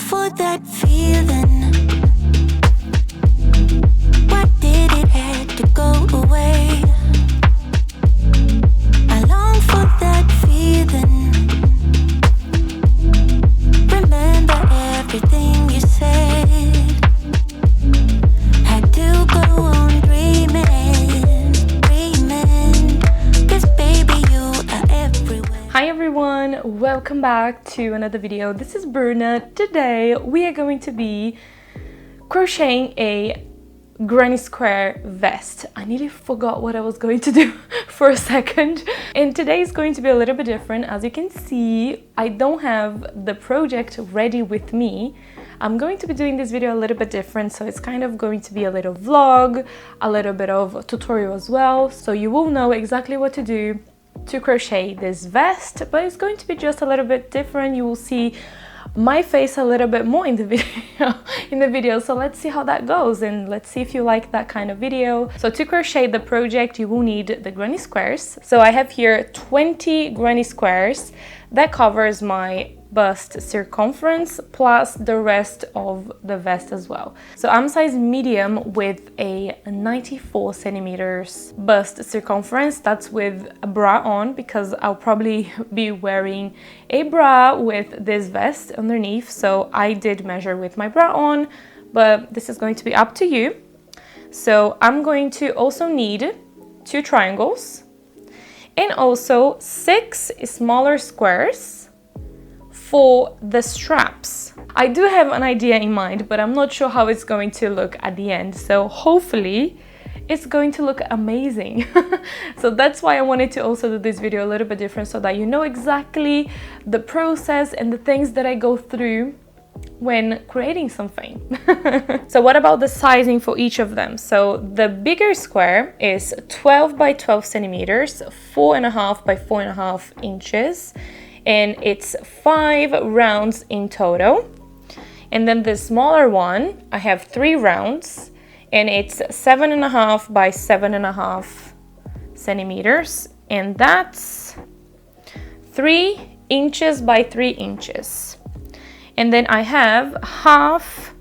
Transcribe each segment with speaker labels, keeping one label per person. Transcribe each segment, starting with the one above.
Speaker 1: for that feeling. Why did it have to go away? I long for that feeling. Remember everything you said. Had to go on dreaming, dreaming. 'Cause baby you are everywhere.
Speaker 2: Hi everyone, welcome back to another video. This is Bruna. Today we are going to be crocheting a granny square vest. I nearly forgot what I was going to do for a second. And today is going to be a little bit different. As you can see, I don't have the project ready with me. I'm going to be doing this video a little bit different, so it's kind of going to be a little vlog, a little bit of a tutorial as well, so you will know exactly what to do to crochet this vest, but it's going to be just a little bit different. You will see my face a little bit more in the video, so let's see how that goes and let's see if you like that kind of video. So to crochet the project you will need the granny squares. So I have here 20 granny squares that covers my bust circumference plus the rest of the vest as well. So I'm size medium with a 94 centimeters bust circumference. That's with a bra on because I'll probably be wearing a bra with this vest underneath. So I did measure with my bra on, but this is going to be up to you. So I'm going to also need 2 triangles and also 6 smaller squares for the straps. I do have an idea in mind, but I'm not sure how it's going to look at the end. So hopefully it's going to look amazing. So that's why I wanted to also do this video a little bit different so that you know exactly the process and the things that I go through when creating something. So what about the sizing for each of them? So the bigger square is 12 by 12 centimeters, 4.5 by 4.5 inches, and it's 5 rounds in total. And then the smaller one, I have 3 rounds, and it's 7.5 by 7.5 centimeters, and that's 3 inches by 3 inches. And then I have half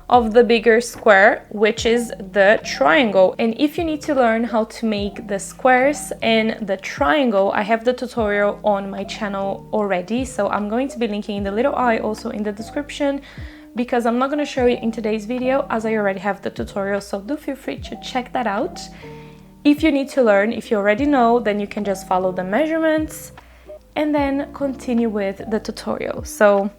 Speaker 2: of the bigger square, which is the triangle. And if you need to learn how to make the squares and the triangle, I have the tutorial on my channel already. So I'm going to be linking in the little I also in the description, because I'm not going to show you in today's video as I already have the tutorial. So do feel free to check that out. If you need to learn, if you already know, then you can just follow the measurements and then continue with the tutorial. So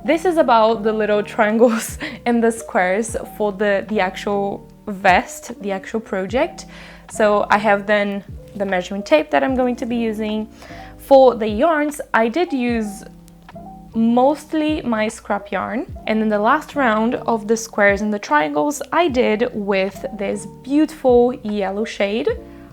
Speaker 2: this is about the little triangles and the squares for the actual vest, the actual project. So I have then the measuring tape that I'm going to be using. For the yarns, I did use mostly my scrap yarn, and then the last round of the squares and the triangles I did with this beautiful yellow shade,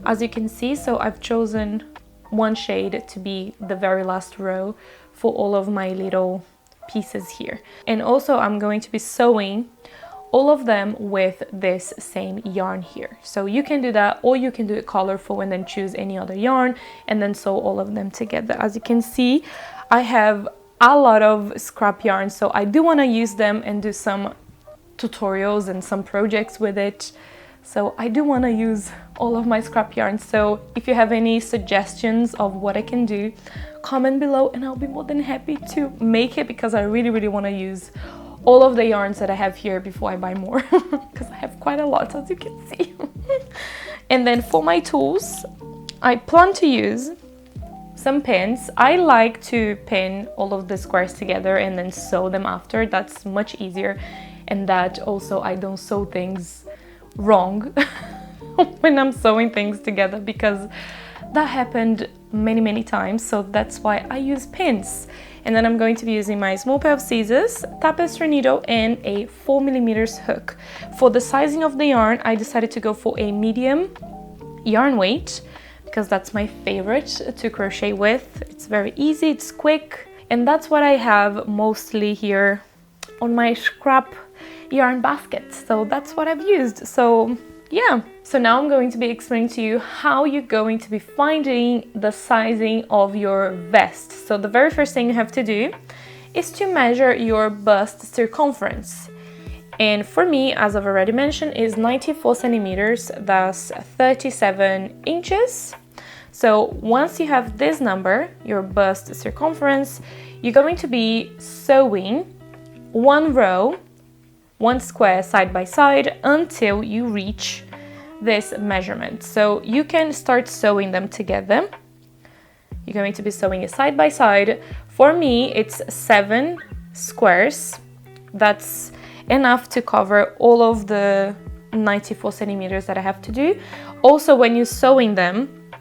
Speaker 2: as you can see. So I've chosen one shade to be the very last row for all of my little pieces here. And also I'm going to be sewing all of them with this same yarn here. So you can do that, or you can do it colorful and then choose any other yarn and then sew all of them together. As you can see, I have a lot of scrap yarn, so I do want to use them and do some tutorials and some projects with it. So I do want to use all of my scrap yarn. So if you have any suggestions of what I can do, comment below and I'll be more than happy to make it, because I really want to use all of the yarns that I have here before I buy more, because I have quite a lot, as you can see. And then for my tools, I plan to use some pins. I like to pin all of the squares together and then sew them after. That's much easier, and that also I don't sew things wrong when I'm sewing things together, because that happened many times. So that's why I use pins. And then I'm going to be using my small pair of scissors, tapestry needle, and a 4mm hook. For the sizing of the yarn, I decided to go for a medium yarn weight, because that's my favorite to crochet with. It's very easy, it's quick, and that's what I have mostly here on my scrap yarn basket. So that's what I've used. So yeah, so now I'm going to be explaining to you how you're going to be finding the sizing of your vest. So the very first thing you have to do is to measure your bust circumference. And for me, as I've already mentioned, is 94 centimeters, that's 37 inches. So once you have this number, your bust circumference, you're going to be sewing one row, one square side by side until you reach this measurement. So you can start sewing them together. You're going to be sewing it side by side. For me, it's 7 squares. That's enough to cover all of the 94 centimeters that I have to do. Also, when you're sewing them,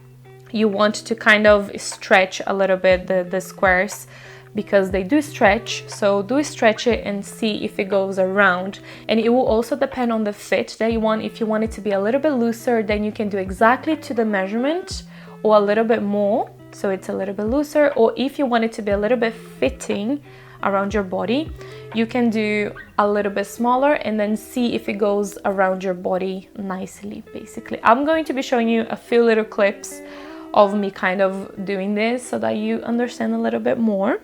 Speaker 2: you want to kind of stretch a little bit the squares, because they do stretch. So do stretch it and see if it goes around. And it will also depend on the fit that you want. If you want it to be a little bit looser, then you can do exactly to the measurement, or a little bit more, so it's a little bit looser. Or if you want it to be a little bit fitting around your body, you can do a little bit smaller and then see if it goes around your body nicely. Basically, I'm going to be showing you a few little clips of me kind of doing this so that you understand a little bit more.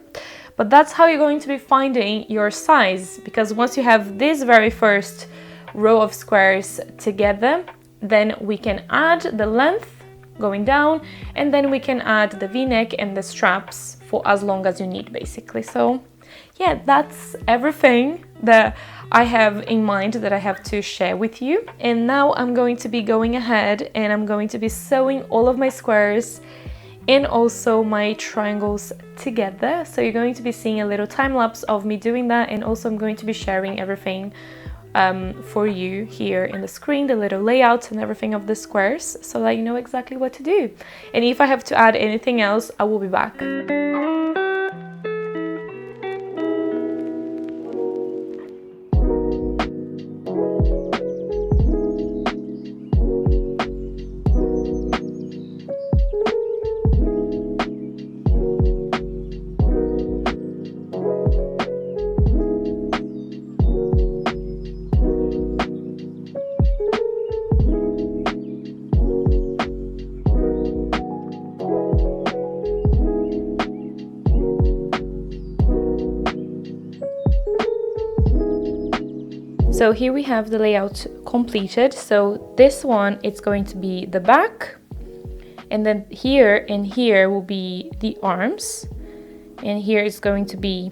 Speaker 2: But that's how you're going to be finding your size, because once you have this very first row of squares together, then we can add the length going down, and then we can add the v-neck and the straps for as long as you need, basically. So yeah, that's everything that I have in mind that I have to share with you. And now I'm going to be going ahead and I'm going to be sewing all of my squares and also my triangles together. So you're going to be seeing a little time lapse of me doing that, and also I'm going to be sharing everything for you here in the screen, the little layouts and everything of the squares, so that you know exactly what to do. And if I have to add anything else, I will be back. So here we have the layout completed. So this one, it's going to be the back, and then here and here will be the arms, and here is going to be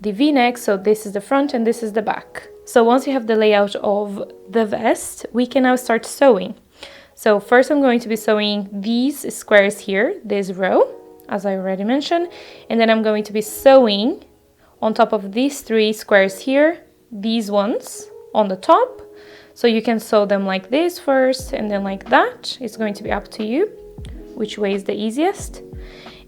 Speaker 2: the v-neck. So this is the front and this is the back. So once you have the layout of the vest, we can now start sewing. So first I'm going to be sewing these squares here, this row, as I already mentioned, and then I'm going to be sewing on top of these 3 squares here, these ones on the top. So you can sew them like this first and then like that. It's going to be up to you which way is the easiest.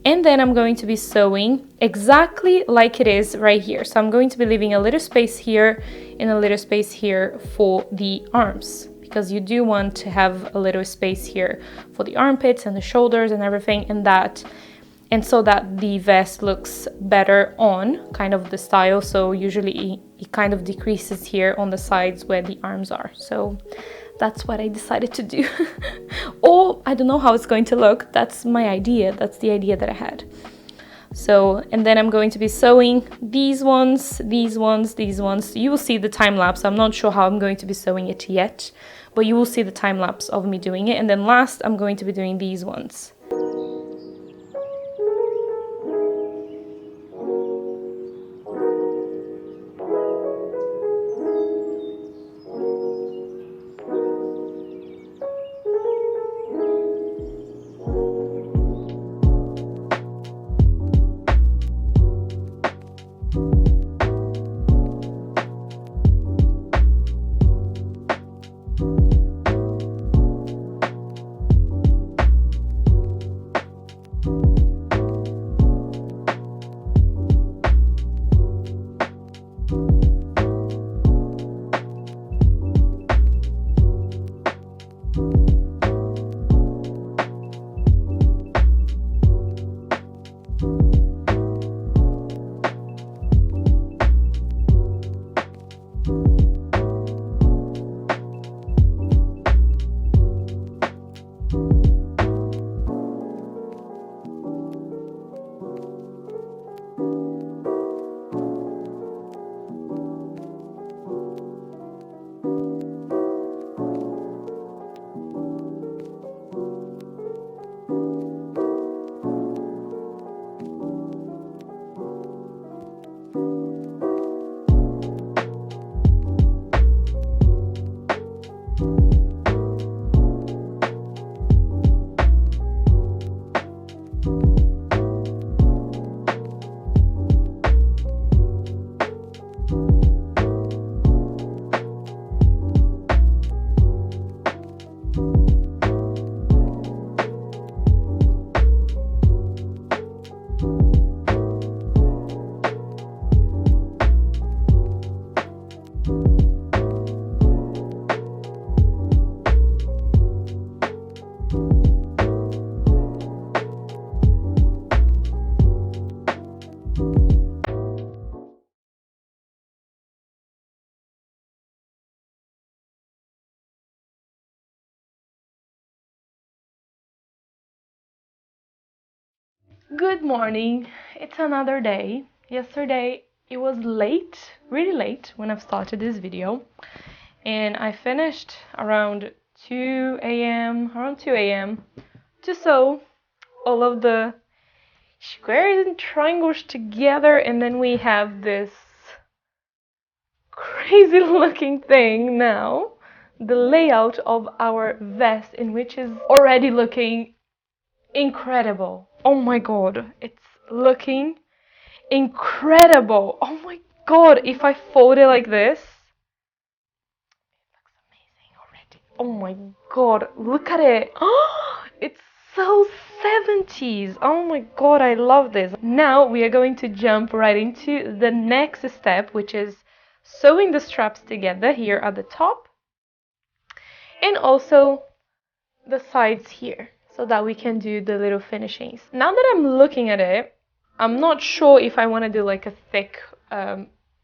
Speaker 2: And then I'm going to be sewing exactly like it is right here. So I'm going to be leaving a little space here and a little space here for the arms, because you do want to have a little space here for the armpits and the shoulders and everything, and so that the vest looks better on kind of the style. So usually it kind of decreases here on the sides where the arms are. So that's what I decided to do. Or I don't know how it's going to look. That's my idea. That's the idea that I had. So, and then I'm going to be sewing these ones, these ones, these ones. You will see the time lapse. I'm not sure how I'm going to be sewing it yet, but you will see the time lapse of me doing it. And then last, I'm going to be doing these ones. Good morning. It's another day. Yesterday it was late, really late when I've started this video, and I finished around 2 a.m. to sew all of the squares and triangles together, and then we have this crazy looking thing now, the layout of our vest, in which is already looking incredible. Oh my god, it's looking incredible. Oh my god, if I fold it like this, it looks amazing already. Oh my god, look at it. It's so 70s. Oh my god, I love this. Now we are going to jump right into the next step, which is sewing the straps together here at the top and also the sides here, so that we can do the little finishings. Now that I'm looking at it, I'm not sure if I want to do like a thick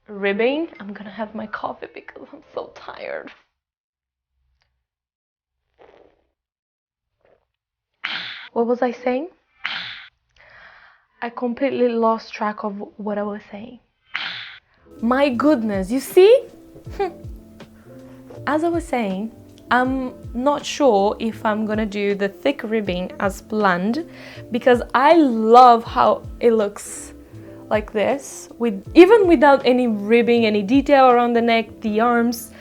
Speaker 2: ribbing. I'm gonna have my coffee because I'm so tired. What was I saying? I completely lost track of what I was saying. My goodness, you see? As I was saying, I'm not sure if I'm gonna do the thick ribbing as planned, because I love how it looks like this, even without any ribbing, any detail around the neck, the arms.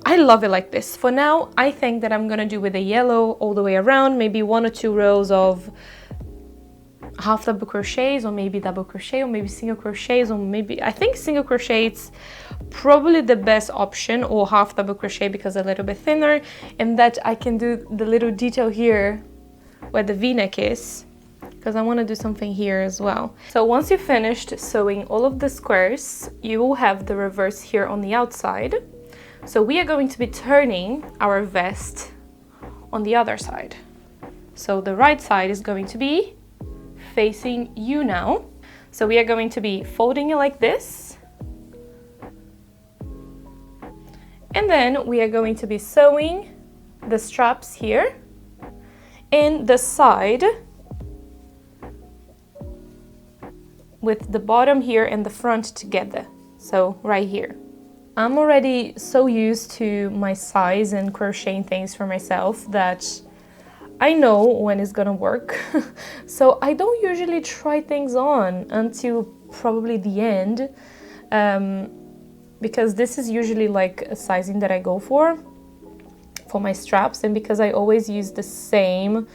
Speaker 2: I love it like this. For now, I think that I'm gonna do with the yellow all the way around, maybe 1 or 2 rows of half double crochets, or maybe double crochet, or maybe single crochets, or maybe, I think single crochet it's probably the best option, or half double crochet because a little bit thinner, and that I can do the little detail here where the v-neck is, because I want to do something here as well. So once you've finished sewing all of the squares, you will have the reverse here on the outside. So we are going to be turning our vest on the other side. So the right side is going to be facing you now. So we are going to be folding it like this, and then we are going to be sewing the straps here and the side with the bottom here and the front together. So right here. I'm already so used to my size and crocheting things for myself that I know when it's gonna work. So I don't usually try things on until probably the end, because this is usually like a sizing that I go for my straps, and because I always use the same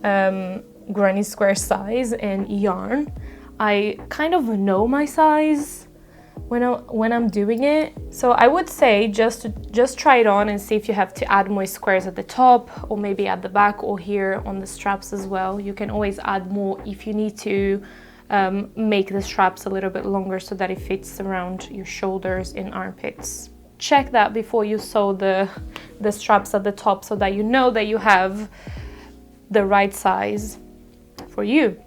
Speaker 2: granny square size and yarn, I kind of know my size when I'm doing it. So I would say just try it on and see if you have to add more squares at the top, or maybe at the back, or here on the straps as well. You can always add more if you need to make the straps a little bit longer so that it fits around your shoulders and armpits. Check that before you sew the straps at the top, so that you know that you have the right size for you.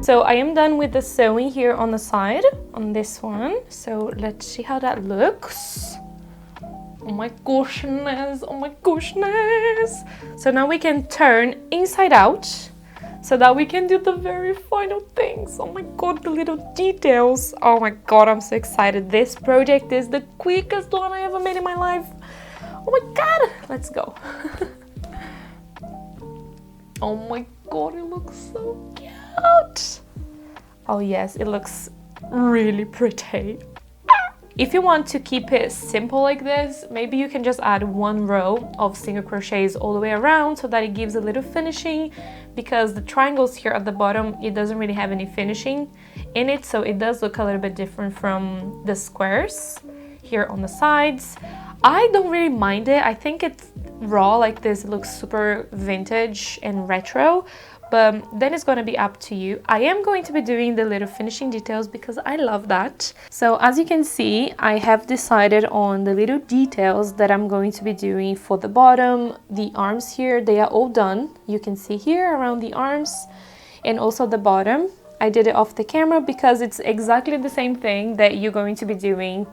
Speaker 2: So I am done with the sewing here on the side, on this one. So let's see how that looks. Oh my goodness, oh my goodness. So now we can turn inside out so that we can do the very final things. Oh my god, the little details. Oh my god, I'm so excited. This project is the quickest one I ever made in my life. Oh my god, let's go. Oh my god, it looks so cute. Oh yes, it looks really pretty. If you want to keep it simple like this, maybe you can just add 1 row of single crochets all the way around, so that it gives a little finishing, because the triangles here at the bottom, it doesn't really have any finishing in it, so it does look a little bit different from the squares here on the sides. I don't really mind it. I think it's raw like this, it looks super vintage and retro, but then it's going to be up to you. I am going to be doing the little finishing details because I love that. So as you can see, I have decided on the little details that I'm going to be doing for the bottom. The arms here, they are all done. You can see here around the arms and also the bottom. I did it off the camera because it's exactly the same thing that you're going to be doing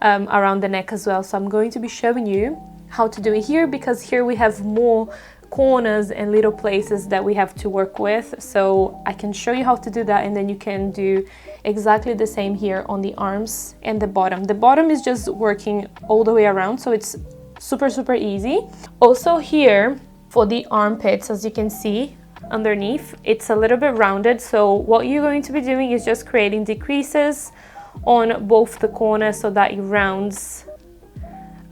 Speaker 2: around the neck as well. So I'm going to be showing you how to do it here, because here we have more corners and little places that we have to work with. So I can show you how to do that, and then you can do exactly the same here on the arms and the bottom. The bottom is just working all the way around, so it's super easy. Also here for the armpits, as you can see underneath, it's a little bit rounded. So what you're going to be doing is just creating decreases on both the corners so that it rounds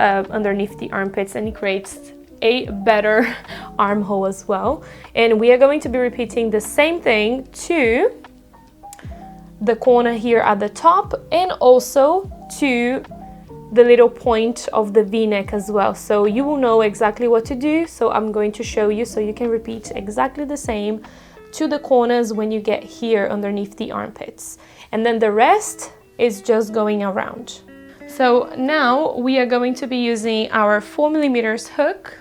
Speaker 2: underneath the armpits, and it creates a better armhole as well. And we are going to be repeating the same thing to the corner here at the top, and also to the little point of the V-neck as well. So you will know exactly what to do, so I'm going to show you so you can repeat exactly the same to the corners when you get here underneath the armpits, and then the rest is just going around. So now we are going to be using our 4mm hook,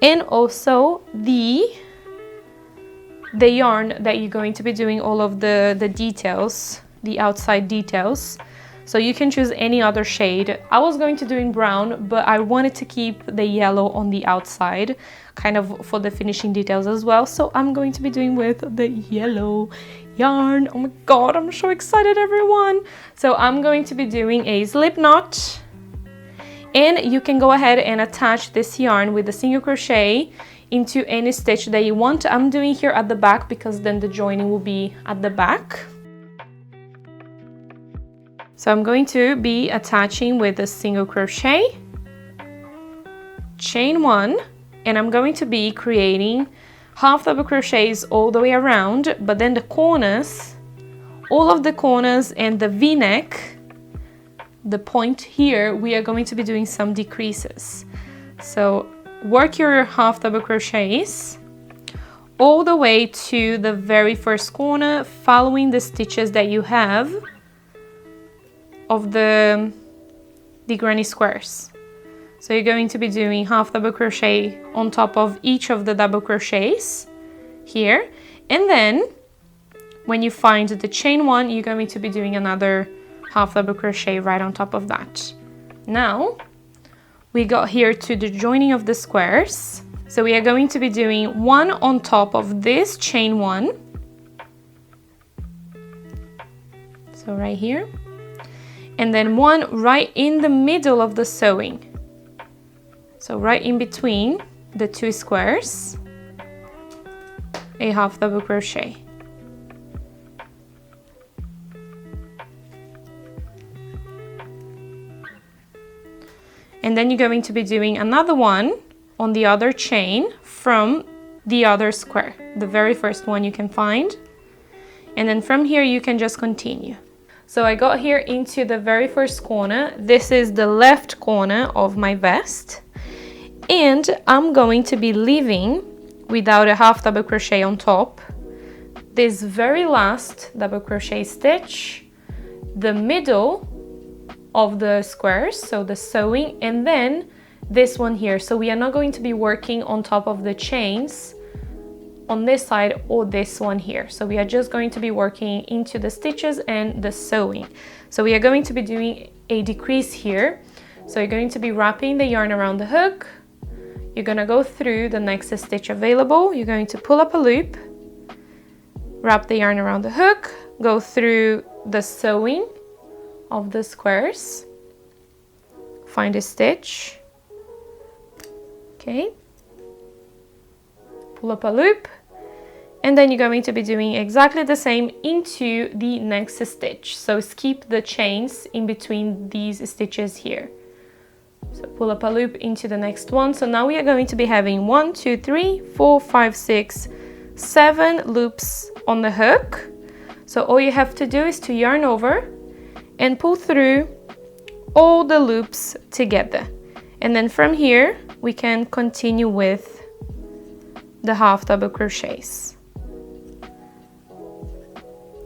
Speaker 2: and also the yarn that you're going to be doing all of the details, the outside details. So you can choose any other shade. I was going to do in brown, but I wanted to keep the yellow on the outside, kind of for the finishing details as well. So I'm going to be doing with the yellow yarn. Oh my god, I'm so excited, everyone. So I'm going to be doing a slip knot, and you can go ahead and attach this yarn with a single crochet into any stitch that you want. I'm doing here at the back because then the joining will be at the back. So I'm going to be attaching with a single crochet, chain 1, and I'm going to be creating half double crochets all the way around, but then the corners, all of the corners and the V-neck, the point here, we are going to be doing some decreases. So work your half double crochets all the way to the very first corner, following the stitches that you have of the granny squares. So you're going to be doing half double crochet on top of each of the double crochets here, and then when you find the chain 1, you're going to be doing another half double crochet right on top of that. Now we got here to the joining of the squares, so we are going to be doing one on top of this chain 1, so right here, and then one right in the middle of the sewing, so right in between the two squares, a half double crochet. And then you're going to be doing another one on the other chain from the other square, the very first one you can find. And then from here you can just continue. So I got here into the very first corner. This is the left corner of my vest. And I'm going to be leaving, without a half double crochet on top, this very last double crochet stitch, the middle of the squares, so the sewing, and then this one here. So we are not going to be working on top of the chains on this side or this one here. So we are just going to be working into the stitches and the sewing. So we are going to be doing a decrease here. So you're going to be wrapping the yarn around the hook. You're gonna go through the next stitch available. You're going to pull up a loop, wrap the yarn around the hook, go through the sewing of the squares, find a stitch, okay, pull up a loop, and then you're going to be doing exactly the same into the next stitch. So skip the chains in between these stitches here. So pull up a loop into the next one. So now we are going to be having 1, 2, 3, 4, 5, 6, 7 loops on the hook. So all you have to do is to yarn over and pull through all the loops together. And then from here, we can continue with the half double crochets.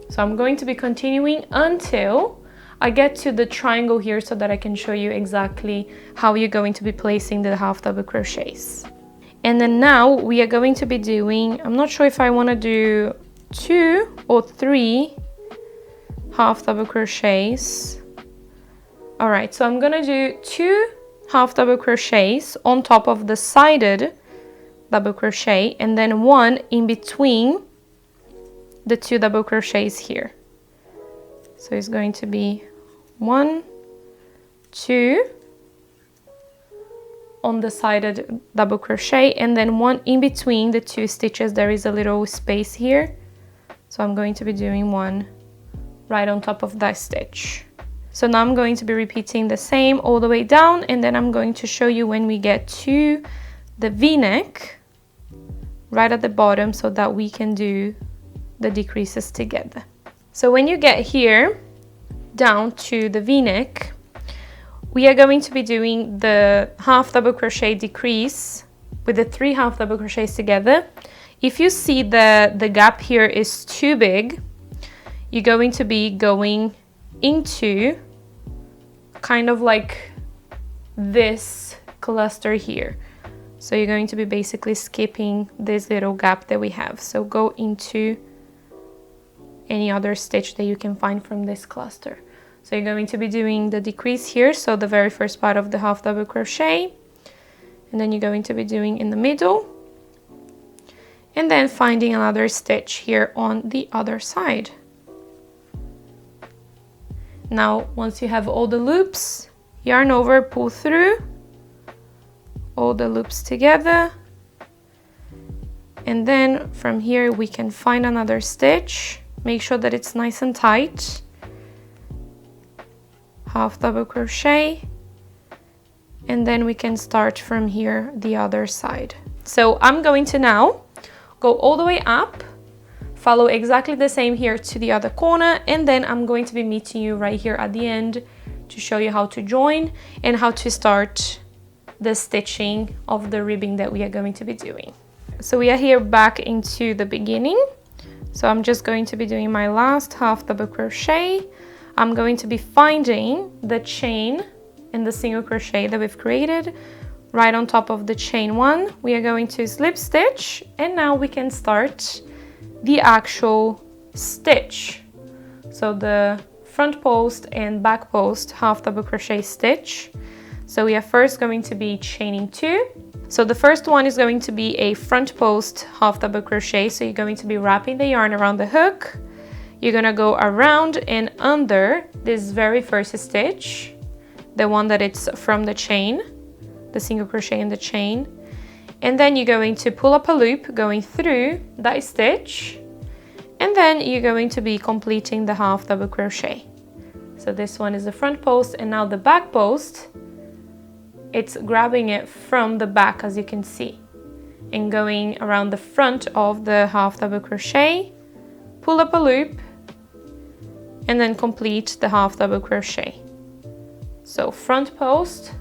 Speaker 2: So I'm going to be continuing until I get to the triangle here so that I can show you exactly how you're going to be placing the half double crochets. And then now we are going to be doing, I'm not sure if I want to do 2 or 3 half double crochets. All right, so I'm gonna do 2 half double crochets on top of the sided double crochet, and then 1 in between the 2 double crochets here. So it's going to be 1, 2 on the sided double crochet, and then 1 in between the 2 stitches. There is a little space here, so I'm going to be doing 1 right on top of that stitch. So now I'm going to be repeating the same all the way down, and then I'm going to show you when we get to the V-neck right at the bottom so that we can do the decreases together. So when you get here down to the V-neck, we are going to be doing the half double crochet decrease with the 3 half double crochets together. If you see the gap here is too big, you're going to be going into kind of like this cluster here. So you're going to be basically skipping this little gap that we have. So go into any other stitch that you can find from this cluster. So you're going to be doing the decrease here, so the very first part of the half double crochet, and then you're going to be doing in the middle, and then finding another stitch here on the other side. Now, once you have all the loops, yarn over, pull through all the loops together, and then from here we can find another stitch. Make sure that it's nice and tight. Half double crochet, and then we can start from here the other side. So I'm going to now go all the way up, follow exactly the same here to the other corner, and then I'm going to be meeting you right here at the end to show you how to join and how to start the stitching of the ribbing that we are going to be doing. So we are here back into the beginning. So I'm just going to be doing my last half double crochet. I'm going to be finding the chain and the single crochet that we've created right on top of the chain 1. We are going to slip stitch, and now we can start the actual stitch. So the front post and back post half double crochet stitch. So we are first going to be chaining 2. So the first one is going to be a front post half double crochet. So you're going to be wrapping the yarn around the hook. You're gonna go around and under this very first stitch, the one that it's from the chain, the single crochet in the chain, and then you're going to pull up a loop going through that stitch, and then you're going to be completing the half double crochet. So this one is the front post, and now the back post, it's grabbing it from the back, as you can see, and going around the front of the half double crochet, pull up a loop, and then complete the half double crochet. So front post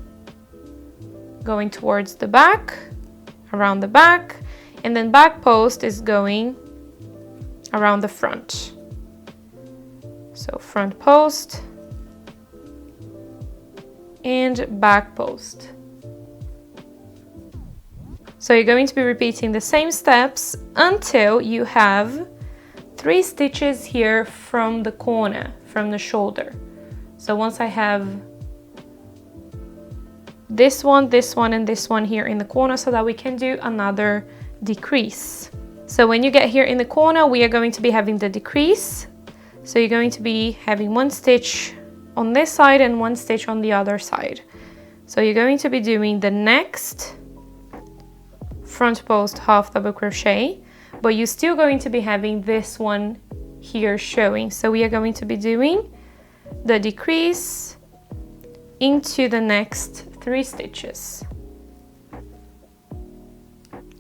Speaker 2: going towards the back, around the back, and then back post is going around the front. So front post and back post. So you're going to be repeating the same steps until you have 3 stitches here from the corner, from the shoulder. So once I have this one, and this one here in the corner, so that we can do another decrease. So when you get here in the corner, we are going to be having the decrease. So you're going to be having 1 stitch on this side and 1 stitch on the other side. So you're going to be doing the next front post half double crochet, but you're still going to be having this one here showing. So we are going to be doing the decrease into the next 3 stitches.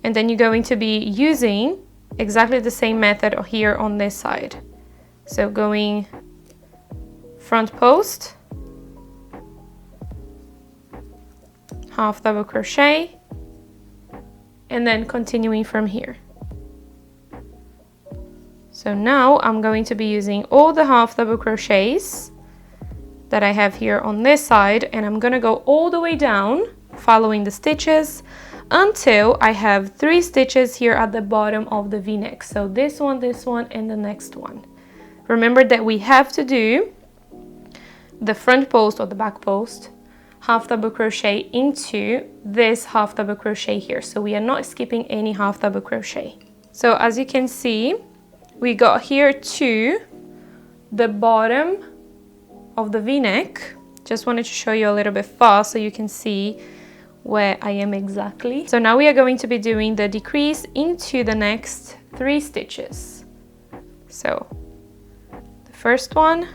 Speaker 2: And then you're going to be using exactly the same method here on this side. So going front post, half double crochet, and then continuing from here. So now I'm going to be using all the half double crochets that I have here on this side, and I'm gonna go all the way down following the stitches until I have 3 stitches here at the bottom of the v-neck. So this one, and the next one. Remember that we have to do the front post or the back post half double crochet into this half double crochet here. So we are not skipping any half double crochet. So as you can see, we got here to the bottom of the v-neck. Just wanted to show you a little bit fast so you can see where I am exactly. So now we are going to be doing the decrease into the next 3 stitches. So the first one,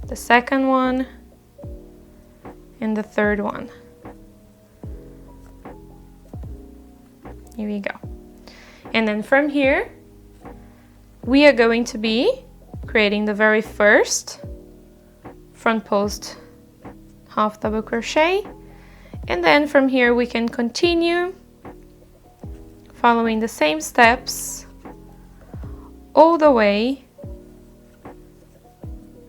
Speaker 2: the second one, and the third one. Here we go. And then from here, we are going to be creating the very first front post half double crochet, and then from here we can continue following the same steps all the way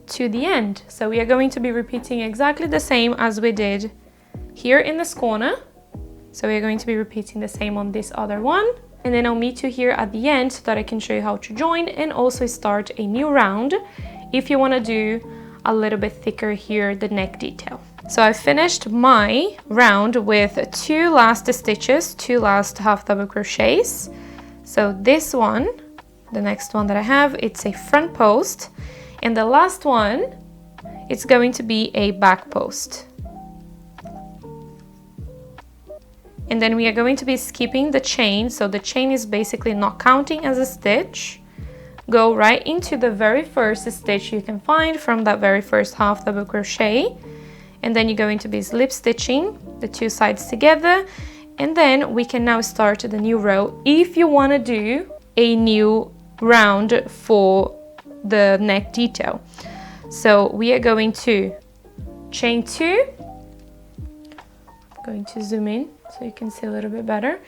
Speaker 2: to the end. So we are going to be repeating exactly the same as we did here in this corner. So we are going to be repeating the same on this other one, and then I'll meet you here at the end so that I can show you how to join and also start a new round if you want to do a little bit thicker here the neck detail. So I finished my round with 2 last stitches, 2 last half double crochets. So this one, the next one that I have, it's a front post, and the last one, it's going to be a back post. And then we are going to be skipping the chain, so the chain is basically not counting as a stitch. Go right into the very first stitch you can find from that very first half double crochet, and then you're going to be slip stitching the 2 sides together, and then we can now start the new row if you want to do a new round for the neck detail. So we are going to chain 2. I'm going to zoom in so you can see a little bit better.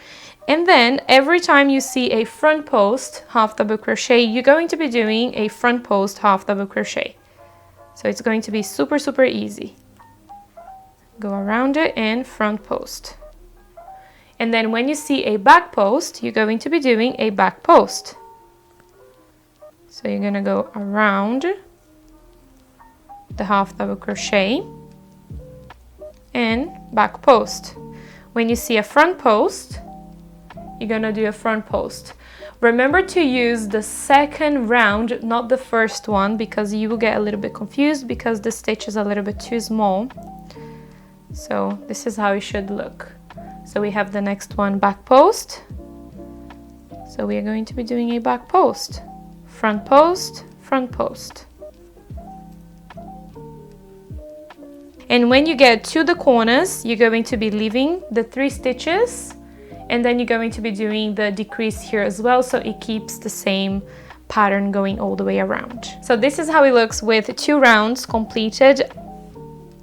Speaker 2: And then every time you see a front post half double crochet, you're going to be doing a front post half double crochet. So it's going to be super, super easy. Go around it and front post. And then when you see a back post, you're going to be doing a back post. So you're going to go around the half double crochet and back post. When you see a front post, you're gonna do a front post. Remember to use the second round, not the first one, because you will get a little bit confused because the stitch is a little bit too small. So this is how it should look. So we have the next one, back post. So we are going to be doing a back post, front post, front post. And when you get to the corners, you're going to be leaving the 3 stitches, and then you're going to be doing the decrease here as well, so it keeps the same pattern going all the way around. So this is how it looks with 2 rounds completed.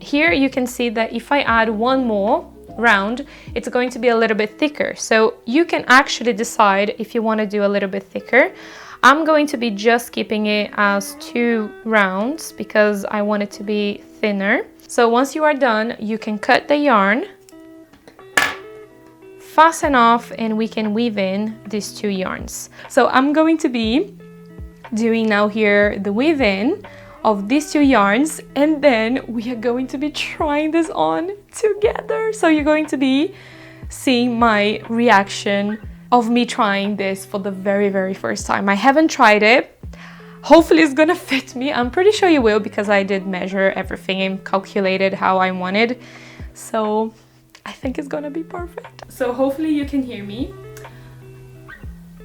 Speaker 2: Here you can see that if I add one more round, it's going to be a little bit thicker. So you can actually decide if you want to do a little bit thicker. I'm going to be just keeping it as 2 rounds because I want it to be thinner. So once you are done, you can cut the yarn, fasten off, and we can weave in these 2 yarns. So I'm going to be doing now here the weave in of these 2 yarns, and then we are going to be trying this on together. So you're going to be seeing my reaction of me trying this for the very, very first time. I haven't tried it. Hopefully it's gonna fit me. I'm pretty sure you will because I did measure everything and calculated how I wanted. So I think it's gonna be perfect. So hopefully you can hear me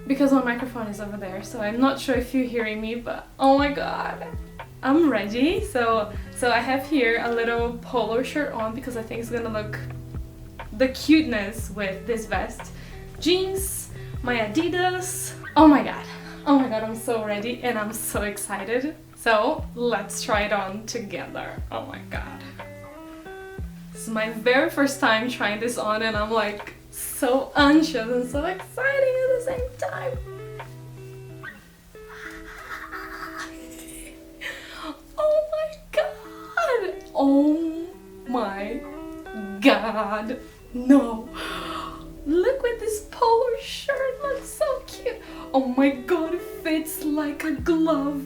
Speaker 2: because my microphone is over there. So I'm not sure if you're hearing me, but oh my God, I'm ready. So I have here a little polo shirt on because I think it's gonna look the cuteness with this vest. Jeans, my Adidas. Oh my God, I'm so ready and I'm so excited. So let's try it on together. Oh my God. This is my very first time trying this on and I'm like so anxious and so exciting at the same time. Oh my God. Oh my God. No. Oh my god, it fits like a glove.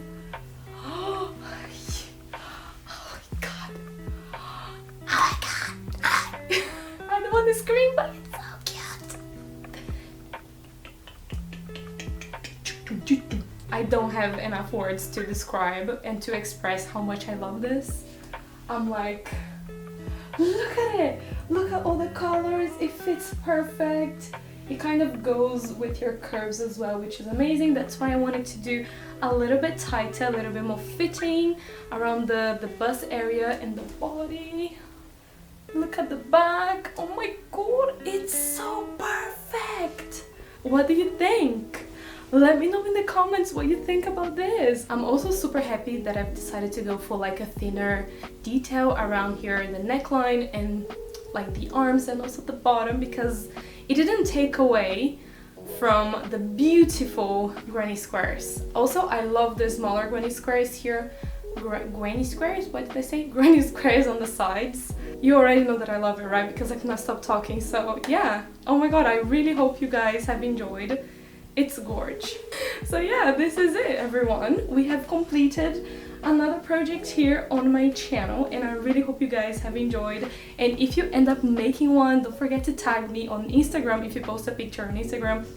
Speaker 2: Oh my god. Oh my god. I don't want to scream, but it's so cute. I don't have enough words to describe and to express how much I love this. I'm like, look at it! Look at all the colors, it fits perfect. It kind of goes with your curves as well, which is amazing. That's why I wanted to do a little bit tighter, a little bit more fitting around the bust area and the body. Look at the back. Oh my god, it's so perfect! What do you think? Let me know in the comments what you think about this. I'm also super happy that I've decided to go for like a thinner detail around here in the neckline and like the arms and also the bottom, because it didn't take away from the beautiful granny squares. Also, I love the smaller granny squares here. Granny squares? What did I say? Granny squares on the sides. You already know that I love it, right? Because I cannot stop talking. So yeah, oh my god, I really hope you guys have enjoyed. It's gorge. So yeah, this is it, everyone. We have completed another project here on my channel, and I really hope you guys have enjoyed. And if you end up making one, don't forget to tag me on Instagram if you post a picture on Instagram.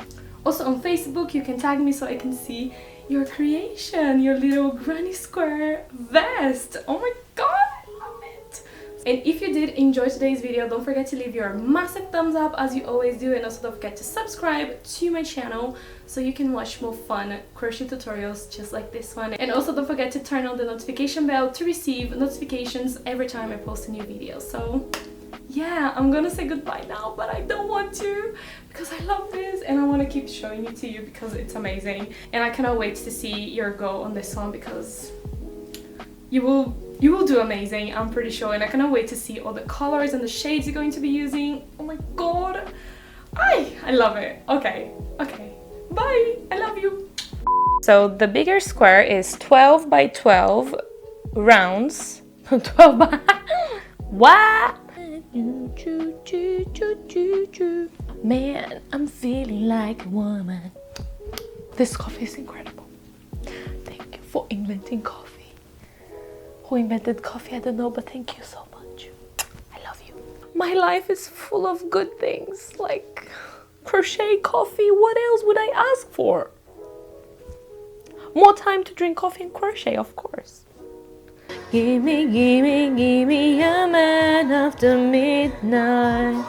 Speaker 2: Also on Facebook, you can tag me so I can see your creation, your little granny square vest. Oh my god, I love it. And if you did enjoy today's video, don't forget to leave your massive thumbs up as you always do, and also don't forget to subscribe to my channel so you can watch more fun crochet tutorials just like this one. And also don't forget to turn on the notification bell to receive notifications every time I post a new video. So yeah, I'm gonna say goodbye now, but I don't want to because I love this and I want to keep showing it to you because it's amazing. And I cannot wait to see your go on this one because you will do amazing, I'm pretty sure, and I cannot wait to see all the colors and the shades you're going to be using. Oh my god, I love it. Okay, bye, I love you. So the bigger square is 12 by 12 rounds. 12 by what? Man, I'm feeling like a woman. This coffee is incredible. Thank you for inventing coffee. Who invented coffee? I don't know, but thank you so much. I love you. My life is full of good things like crochet, coffee. What else would I ask for? More time to drink coffee and crochet, of course. Give me a man after midnight.